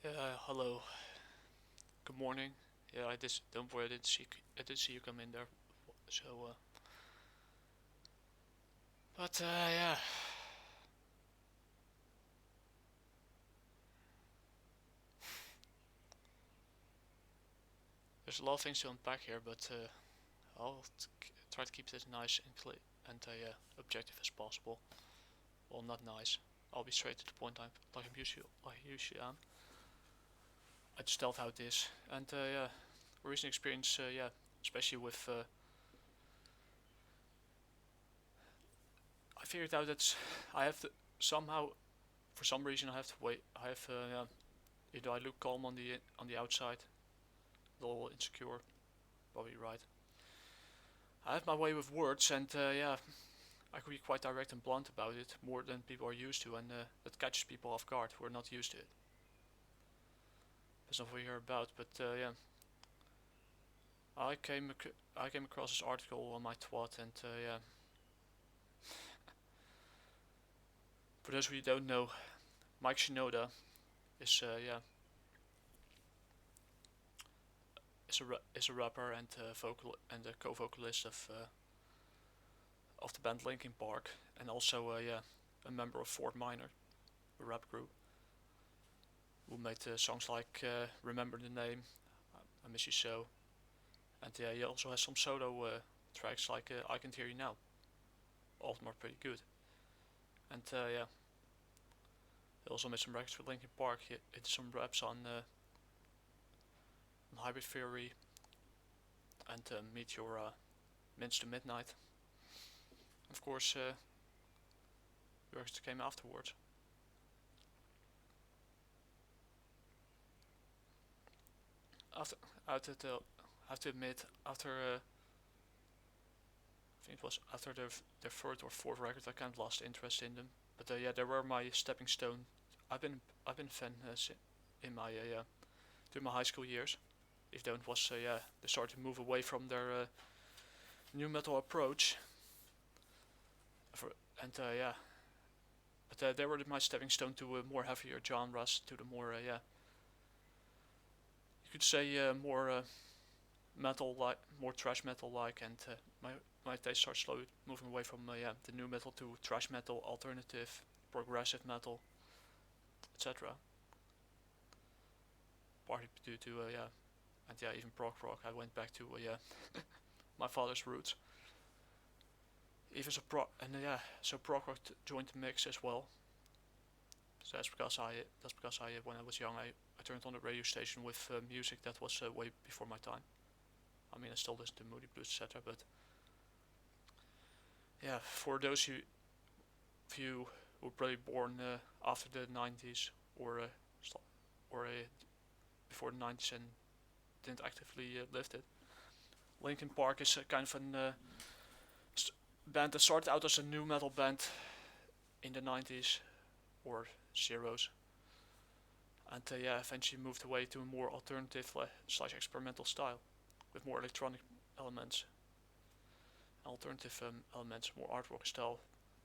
Hello. Good morning. Yeah, I just don't worry. I did see you come in there. So, yeah, there's a lot of things to unpack here, but try to keep this nice and clear and objective as possible. Well, not nice. I'll be straight to the point. I usually am. I just tell how it is. And yeah, recent experience. Yeah, especially with. I figured out that I have to somehow, for some reason, I have to wait. I have. Yeah, I look calm on the outside, a little insecure, probably right. I have my way with words, and yeah, I could be quite direct and blunt about it, more than people are used to, and that catches people off guard who are not used to it. That's not what you're about, but yeah, I came across this article on my twat, and yeah, for those of you who don't know, Mike Shinoda is yeah is a rapper and vocal and a co-vocalist of the band Linkin Park, and also yeah a member of Fort Minor, a rap group who made songs like Remember the Name, I Miss You So, and yeah, he also has some solo tracks like I Can't Hear You Now. All of them are pretty good. And yeah, he also made some records with Linkin Park. He did some raps on Hybrid Theory and Meteor Mints to Midnight. Of course, the records came afterwards. After, after the, I have to admit, after I think it was after their third or fourth record, I kind of lost interest in them. But yeah, they were my stepping stone. I've been I've been a fan in my yeah during my high school years. If though it was yeah they started to move away from their new metal approach. For, and yeah, but they were my stepping stone to more heavier genres, to the more yeah you could say more metal like, more thrash metal like, and my taste started slowly moving away from yeah the new metal to thrash metal, alternative, progressive metal, etc. Partly due to yeah and yeah even prog rock. I went back to yeah my father's roots. Even so pro and yeah so prog rock joined the mix as well. So that's because I when I was young I turned on the radio station with music that was way before my time. I mean I still listen to Moody Blues etc. But yeah, for those of you who were probably born after the 90s or or before the 90s and didn't actively live it, Linkin Park is a kind of an band that started out as a new metal band in the 90s or zeros, and yeah, eventually moved away to a more alternative slash experimental style with more electronic elements, alternative elements, more art rock style,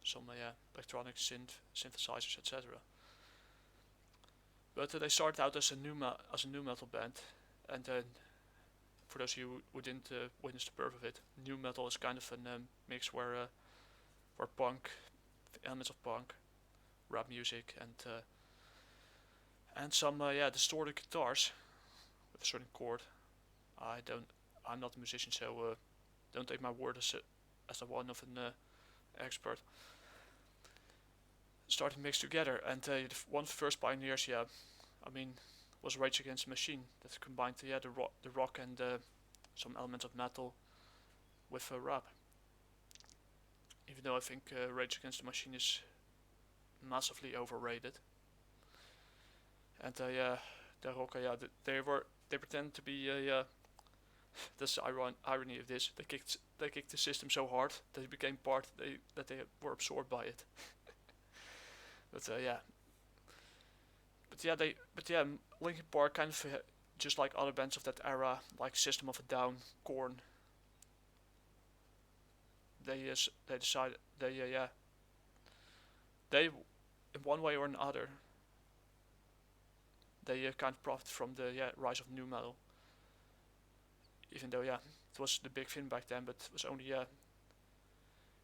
some yeah electronic synthesizers, etc. But they started out as a new metal band, and then for those of you who didn't witness the birth of it, new metal is kind of a mix where punk, elements of punk, rap music, and some yeah distorted guitars with a certain chord. I don't, I'm not a musician, so don't take my word as a one of an expert. Started mixed together, and one of the first pioneers, yeah, I mean, was Rage Against the Machine that combined yeah the rock and some elements of metal with rap. Even though I think Rage Against the Machine is massively overrated, and yeah, the rock, yeah, they pretend to be yeah. That's the irony of this. They kicked the system so hard that it became part that they were absorbed by it. But yeah, but yeah, Linkin Park kind of just like other bands of that era, like System of a Down, Korn. They decided yeah they in one way or another they kind of profited from the rise of new metal. Even though it was the big thing back then, but it was only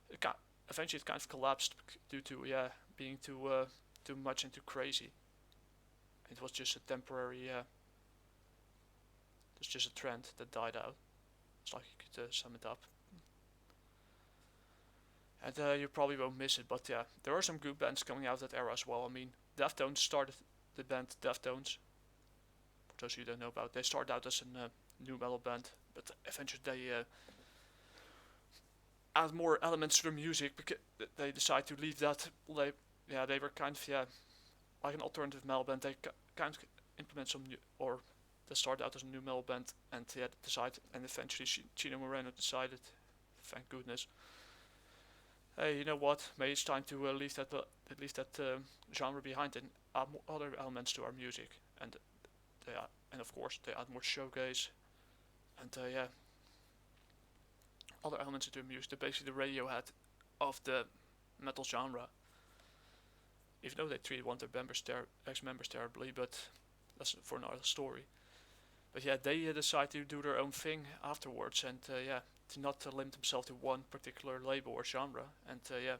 it eventually it kind of collapsed due to being too much and too crazy. It was just a temporary it's just a trend that died out. It's like you could sum it up. And you probably won't miss it, but there are some good bands coming out of that era as well. I mean, Deftones started the band Deftones. For those of you who don't know about, they started out as a new metal band, but eventually they add more elements to their music because they decided to leave that. They were kind of like an alternative metal band. They kind of implement some new, or they started out as a new metal band, and decided, and eventually Chino Moreno decided, thank goodness, hey, you know what? Maybe it's time to leave that genre behind and add more other elements to our music. And of course they add more showcase and other elements into their music. They're basically the Radiohead of the metal genre. Even though they treated one of their ex-members terribly, but that's for another story. But they decide to do their own thing afterwards, and to not limit themselves to one particular label or genre. And in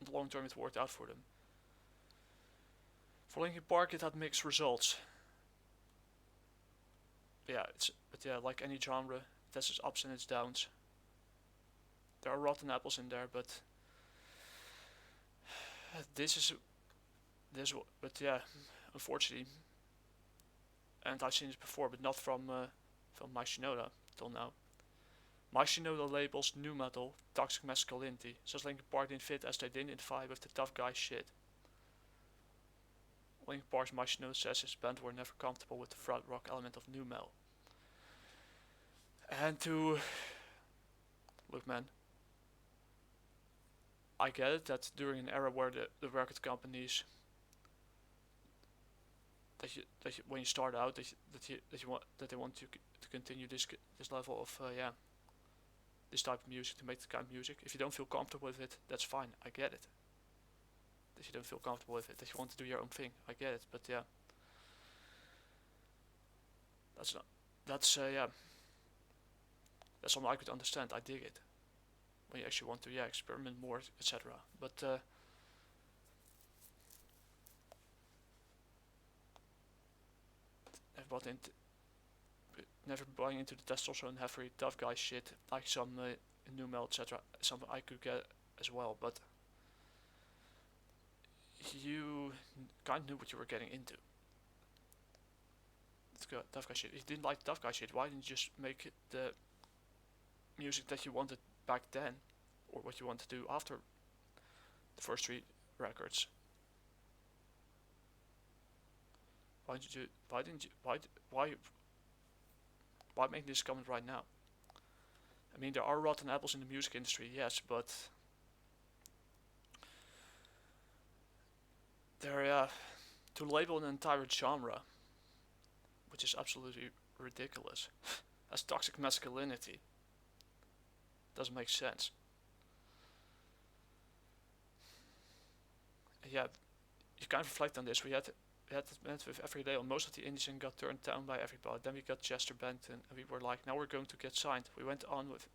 the long term, it worked out for them. For Linkin Park, it had mixed results. Like any genre, it has its ups and its downs. There are rotten apples in there, but unfortunately, and I've seen this before, but not from Mike Shinoda till now. Mike Shinoda labels new metal toxic masculinity, says Linkin Park didn't fit as they didn't identify with the tough guy shit. Linkin Park's Mike Shinoda says his band were never comfortable with the frat rock element of new metal. And look, man, I get it that during an era where the record companies when you start out that they want to continue this level of this type of music, to make this kind of music. If you don't feel comfortable with it, that's fine. I get it. That you don't feel comfortable with it, that you want to do your own thing. I get it, but that's something I could understand. I dig it. When you actually want to experiment more, etc. But never buying into the testosterone heavy tough guy shit like some new metal, etc. Something I could get as well, but you kind of knew what you were getting into. Tough guy shit. If you didn't like tough guy shit, why didn't you just make the music that you wanted back then, or what you want to do after the first 3 records? Why make this comment right now? I mean, there are rotten apples in the music industry, yes, but they're to label an entire genre, which is absolutely ridiculous, as toxic masculinity, doesn't make sense. You kind of reflect on this. We had that band with every day on most of the indies and got turned down by everybody. Then we got Chester Bennington, and we were like, now we're going to get signed. We went on with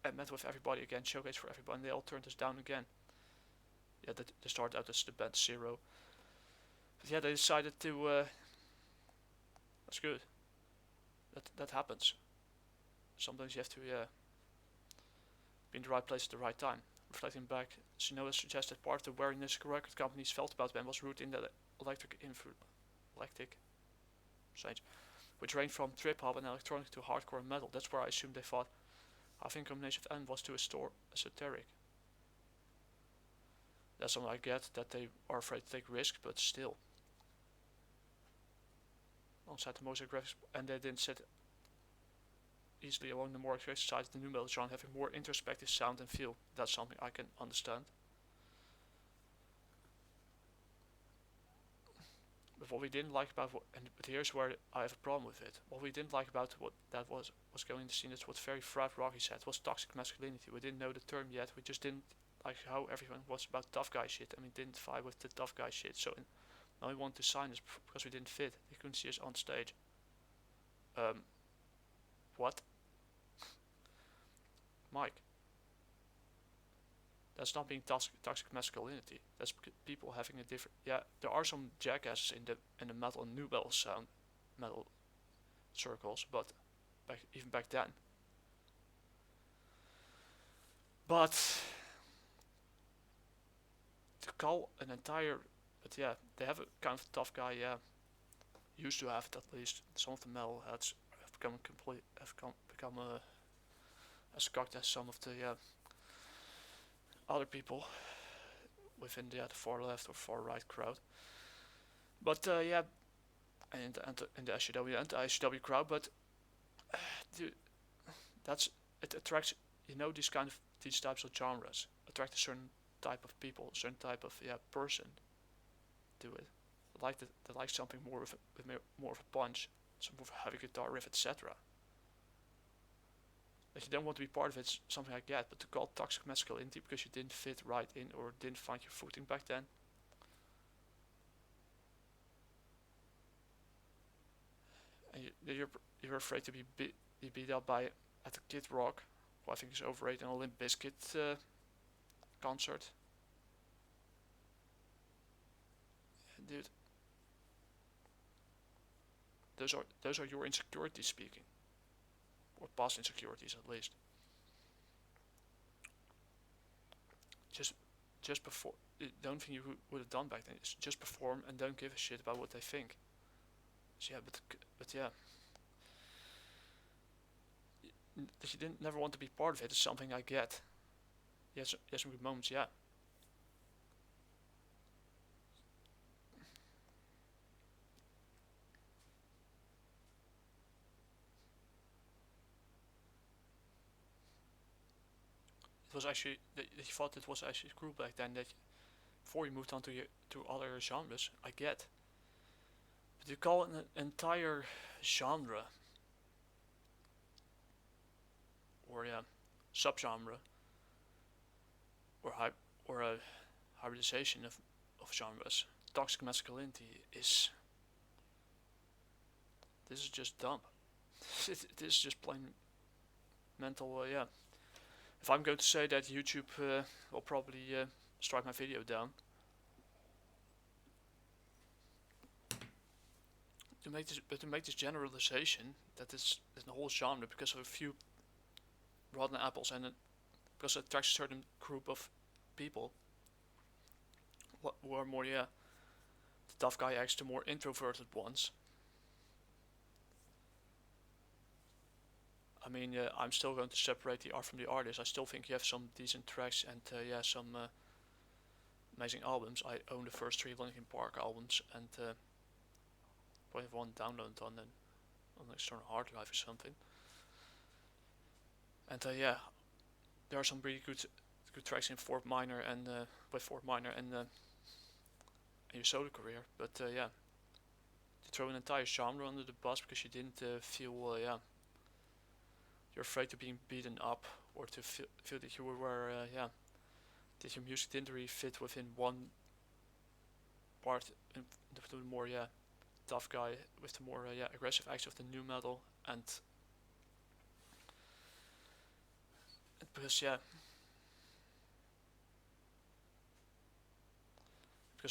and met with everybody again, showcase for everybody, and they all turned us down again. They started out as the band Zero. But they decided to that's good. That happens. Sometimes you have to be in the right place at the right time. Reflecting back, Shinoda suggested part of the wariness record companies felt about them was rooted in the electric, which ranged from trip hop and electronic to hardcore and metal. That's where I assumed they thought. I think combination of N was too esoteric. That's something I get, that they are afraid to take risks, but still. Alongside the most aggressive, and they didn't sit easily along the more aggressive side of the new metal genre, having more introspective sound and feel. That's something I can understand. But what we didn't like about but here's where I have a problem with it. What we didn't like about what that was going in the scene, that's what very frat rocky said, was toxic masculinity. We didn't know the term yet. We just didn't like how everyone was about tough guy shit, and we didn't vibe with the tough guy shit. So Now he wanted to sign us because we didn't fit. He couldn't see us on stage. Um, what? Mike, that's not being toxic masculinity. That's people having a different. Yeah, there are some jackasses in the metal and new metal sound metal circles, but even back then. But to call an entire, but yeah, they have a kind of tough guy. Yeah, used to have it at least. Some of the metal heads have become as cocked as some of the other people within the far left or far right crowd. But yeah, and in the SJW and the ICW crowd. But dude, that's it attracts these types of genres attract a certain type of people, a certain type of person to it. They like something with more of a punch, some more of a heavy guitar riff, etc. If you don't want to be part of it, something like that. But to call toxic masculinity because you didn't fit right in or didn't find your footing back then. And you're afraid to be beat up by at a Kid Rock, who I think is overrated, an Limp Bizkit concert. Dude, those are your insecurities speaking, or past insecurities at least. Just before, don't think you would have done back then. Just perform and don't give a shit about what they think. So yeah, but yeah, that you didn't never want to be part of it is something I get. Yes, some good moments, yeah. It was actually that you thought it was actually cool back then. That before you moved on to other genres, I get. But you call it an entire genre or subgenre or or a hybridization of genres. Toxic masculinity is this is just dumb. This is just plain mental. Yeah. If I'm going to say that, YouTube will probably strike my video down. To make this generalization that is the whole genre because of a few rotten apples and because it attracts a certain group of people who are more the tough guy acts, the more introverted ones. I mean, I'm still going to separate the art from the artist. I still think you have some decent tracks and some amazing albums. I own the first 3 Linkin Park albums and probably have one download on an external hard drive or something. And yeah, there are some really good tracks in Fort Minor and with Fort Minor and your solo career. But yeah, to throw an entire genre under the bus because you didn't feel you're afraid of being beaten up or to feel that you were that your music didn't really fit within one part, the more tough guy with the more aggressive acts of the new metal and because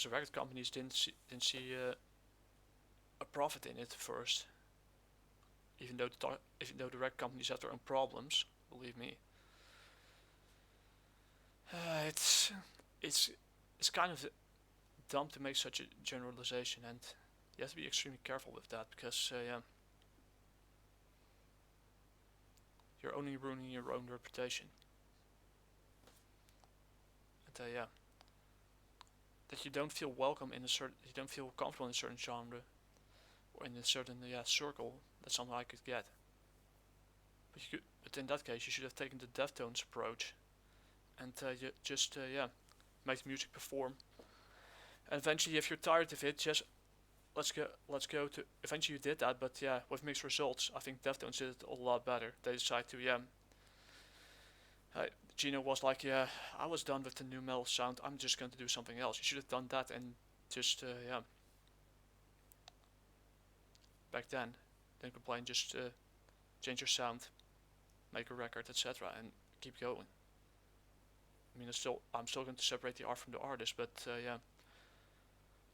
the record companies didn't see a profit in it first, even though the record companies have their own problems. Believe me, it's kind of dumb to make such a generalization, and you have to be extremely careful with that because you're only ruining your own reputation. And that you don't feel welcome in you don't feel comfortable in a certain genre or in a certain circle. That's something I could get. But in that case, you should have taken the Deftones approach, and you just make the music perform. And eventually, if you're tired of it, just let's go to. Eventually, you did that, but with mixed results. I think Deftones did it a lot better. They decided to Gino was like, I was done with the new metal sound. I'm just going to do something else. You should have done that and just back then, then complain. Just change your sound, make a record, etc., and keep going. I mean, I'm still going to separate the art from the artist, but yeah,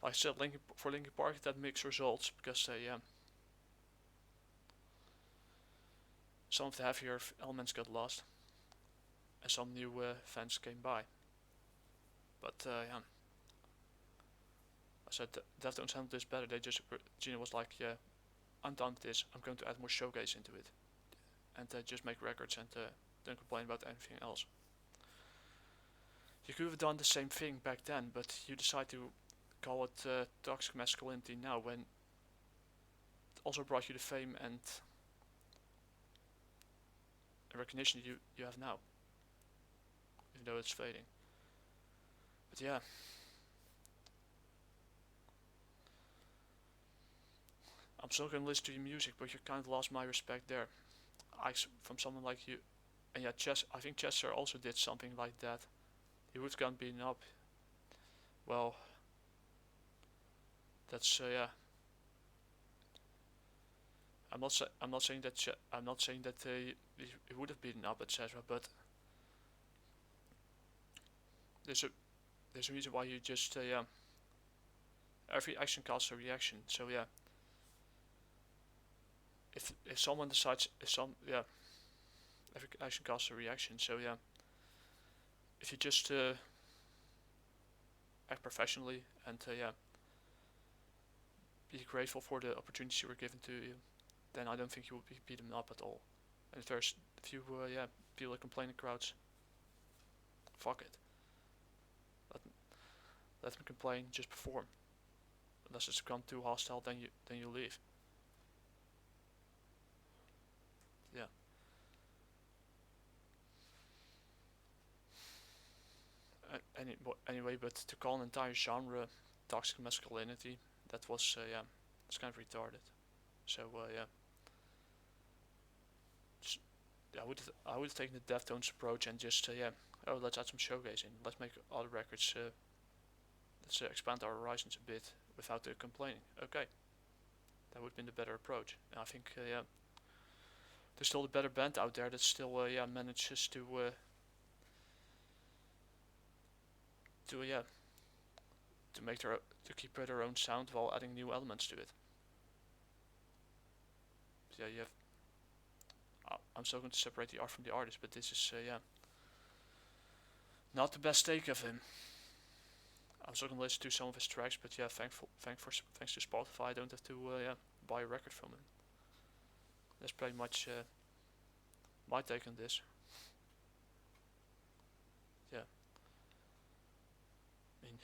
like I said, for Linkin Park, that mixed results because some of the heavier elements got lost, and some new fans came by. But yeah, I said Deftones handled this better. Gino was like, yeah, I'm done with this. I'm going to add more showcase into it, and just make records and don't complain about anything else. You could have done the same thing back then, but you decide to call it toxic masculinity now when it also brought you the fame and recognition you have now, even though it's fading. But yeah, I'm still gonna listen to your music, but you kind of lost my respect there. From someone like you, and yeah, I think Chester also did something like that. He would have beaten up. Well, that's yeah. I'm not saying that he would have beaten up, etc. But there's a reason why you just yeah. Every action casts a reaction. So yeah. If someone decides every action casts a reaction. So yeah. If you just act professionally and yeah, be grateful for the opportunities you were given to you, then I don't think you will be beaten up at all. And if there's a few yeah, people that complain in crowds, fuck it. Let them complain, just perform. Unless it's become too hostile, then you leave. Yeah. Anyway, but to call an entire genre toxic masculinity, that was yeah, it's kind of retarded. So yeah. I would have taken the Deftones approach and just yeah, oh, let's add some showcasing, let's make other records, let's expand our horizons a bit without complaining. Okay, that would have been the better approach. And I think yeah, there's still a better band out there that still yeah, manages to yeah, to keep their own sound while adding new elements to it. But yeah, you have. I'm still going to separate the art from the artist, but this is yeah, not the best take of him. I'm still going to listen to some of his tracks, but yeah, thanks to Spotify, I don't have to yeah, buy a record from him. That's pretty much my take on this. Yeah, I mean,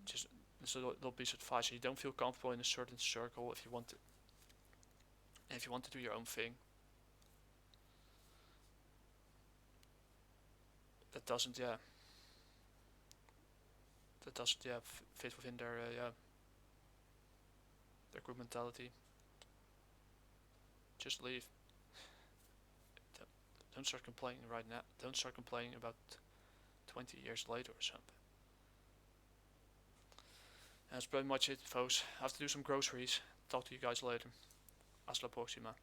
just so little piece of advice: you don't feel comfortable in a certain circle if you want to do your own thing. That doesn't yeah fit within their yeah, their group mentality. Just leave. Don't start complaining right now. Don't start complaining about 20 years later or something. And that's pretty much it, folks. I have to do some groceries. Talk to you guys later. Hasta la próxima.